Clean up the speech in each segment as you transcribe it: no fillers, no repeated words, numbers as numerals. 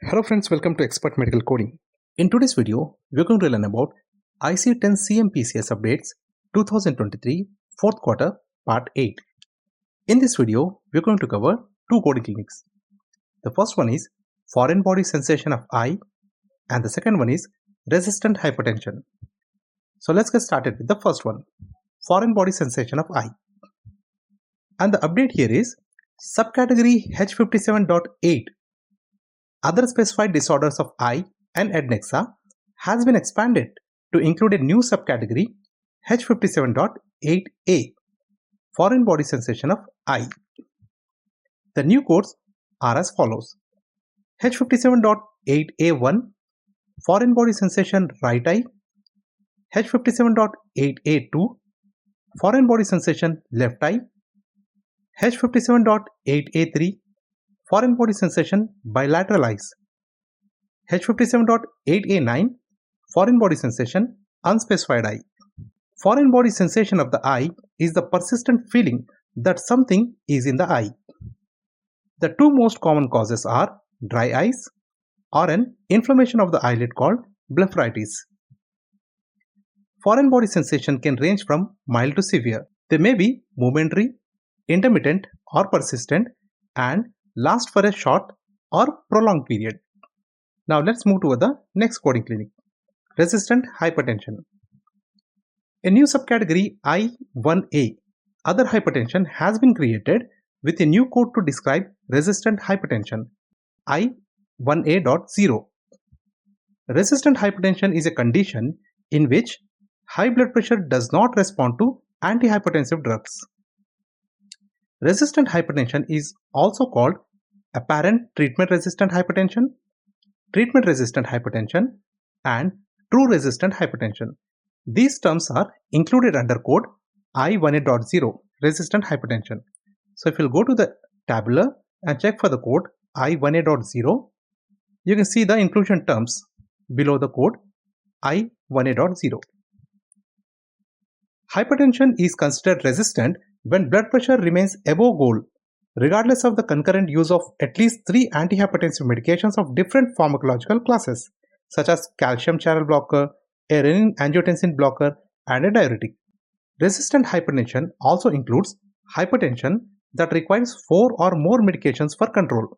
Hello friends, welcome to Expert Medical Coding. In today's video, we're going to learn about ICD-10 CM PCS updates 2023 4th quarter part 8. In this video, we're going to cover two coding clinics. The first one is foreign body sensation of eye and the second one is resistant hypertension. So let's get started with the first one, foreign body sensation of eye. And the update here is subcategory H57.8 other specified disorders of eye and adnexa has been expanded to include a new subcategory H57.8a foreign body sensation of eye. The new codes are as follows: H57.8a1 foreign body sensation right eye, H57.8a2 foreign body sensation left eye, H57.8a3 foreign body sensation bilateral eyes, H57.8a9 foreign body sensation unspecified eye. Foreign body sensation of the eye is the persistent feeling that something is in the eye. The two most common causes are dry eyes or an inflammation of the eyelid called blepharitis. Foreign body sensation can range from mild to severe. They may be momentary, intermittent or persistent and last for a short or prolonged period. Now let's move to the next coding clinic, resistant hypertension. A new subcategory I1A, other hypertension, has been created with a new code to describe resistant hypertension, I1A.0. Resistant hypertension is a condition in which high blood pressure does not respond to antihypertensive drugs. Resistant hypertension is also called apparent treatment-resistant hypertension, treatment-resistant hypertension, and true resistant hypertension. These terms are included under code I1A.0 resistant hypertension. So if you'll go to the tabular and check for the code I1A.0, you can see the inclusion terms below the code I1A.0. Hypertension is considered resistant when blood pressure remains above goal, regardless of the concurrent use of at least 3 antihypertensive medications of different pharmacological classes, such as calcium channel blocker, a renin-angiotensin blocker, and a diuretic. Resistant hypertension also includes hypertension that requires 4 or more medications for control.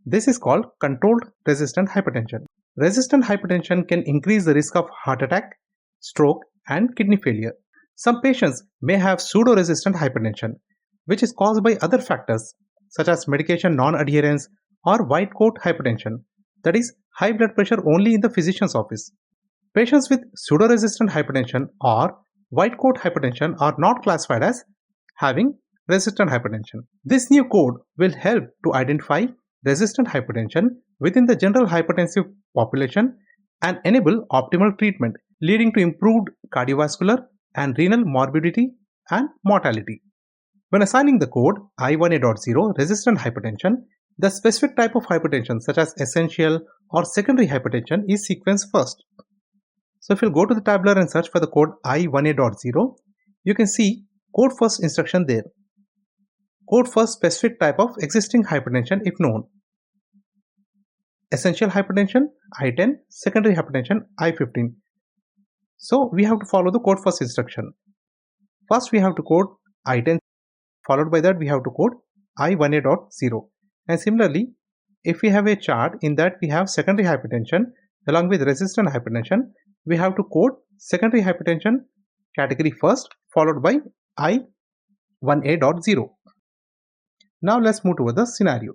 This is called controlled resistant hypertension. Resistant hypertension can increase the risk of heart attack, stroke, and kidney failure. Some patients may have pseudo-resistant hypertension, which is caused by other factors such as medication non-adherence or white coat hypertension, that is, high blood pressure only in the physician's office. Patients with pseudo-resistant hypertension or white coat hypertension are not classified as having resistant hypertension. This new code will help to identify resistant hypertension within the general hypertensive population and enable optimal treatment, leading to improved cardiovascular and renal morbidity and mortality. When assigning the code I1A.0 resistant hypertension, the specific type of hypertension such as essential or secondary hypertension is sequenced first. So if you go to the tabular and search for the code I1A.0, you can see code first instruction there. Code first specific type of existing hypertension if known. Essential hypertension I10, secondary hypertension I15. So we have to follow the code first instruction. First we have to code I10, followed by that we have to code I1A.0. And similarly, if we have a chart in that we have secondary hypertension along with resistant hypertension, we have to code secondary hypertension category first, followed by I1A.0. Now let's move to the scenario.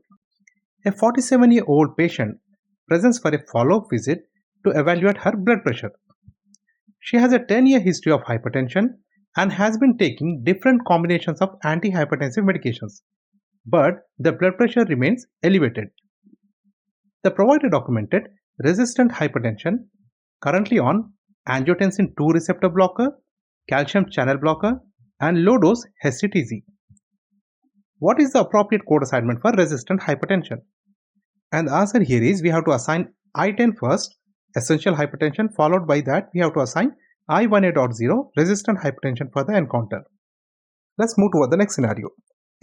A 47-year-old patient presents for a follow-up visit to evaluate her blood pressure. She has a 10-year history of hypertension and has been taking different combinations of antihypertensive medications, but the blood pressure remains elevated. The provider documented resistant hypertension, currently on angiotensin II receptor blocker, calcium channel blocker, and low-dose HCTZ. What is the appropriate code assignment for resistant hypertension? And the answer here is we have to assign I10 first, essential hypertension, followed by that we have to assign I1A.0 resistant hypertension for the encounter. Let's move to the next scenario.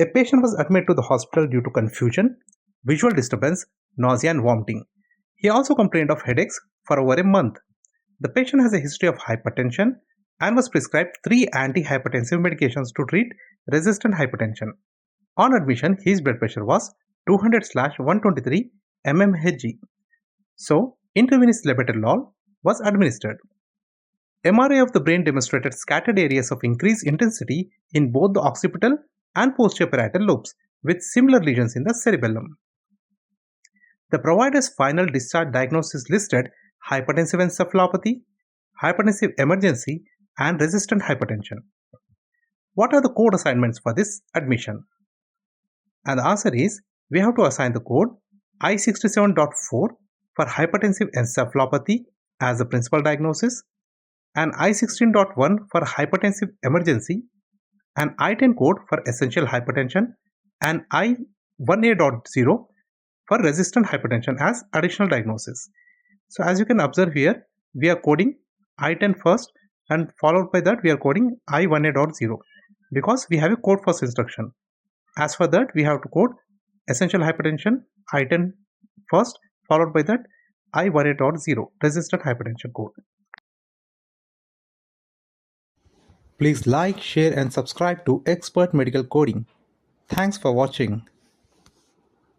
A patient was admitted to the hospital due to confusion, visual disturbance, nausea and vomiting. He also complained of headaches for over a month. The patient has a history of hypertension and was prescribed 3 antihypertensive medications to treat resistant hypertension. On admission, his blood pressure was 200/123 mmHg. So, intravenous labetalol was administered. MRI of the brain demonstrated scattered areas of increased intensity in both the occipital and posterior parietal lobes, with similar lesions in the cerebellum. The provider's final discharge diagnosis listed hypertensive encephalopathy, hypertensive emergency, and resistant hypertension. What are the code assignments for this admission? And the answer is, we have to assign the code I67.4 for hypertensive encephalopathy as the principal diagnosis, and I16.1 for hypertensive emergency, an I10 code for essential hypertension, and I1A.0 for resistant hypertension as additional diagnosis. So as you can observe here, we are coding I10 first, and followed by that we are coding I1A.0 because we have a code first instruction. As for that, we have to code essential hypertension I10 first, followed by that I1A.0 resistant hypertension code. Please like, share and subscribe to Expert Medical Coding. Thanks for watching.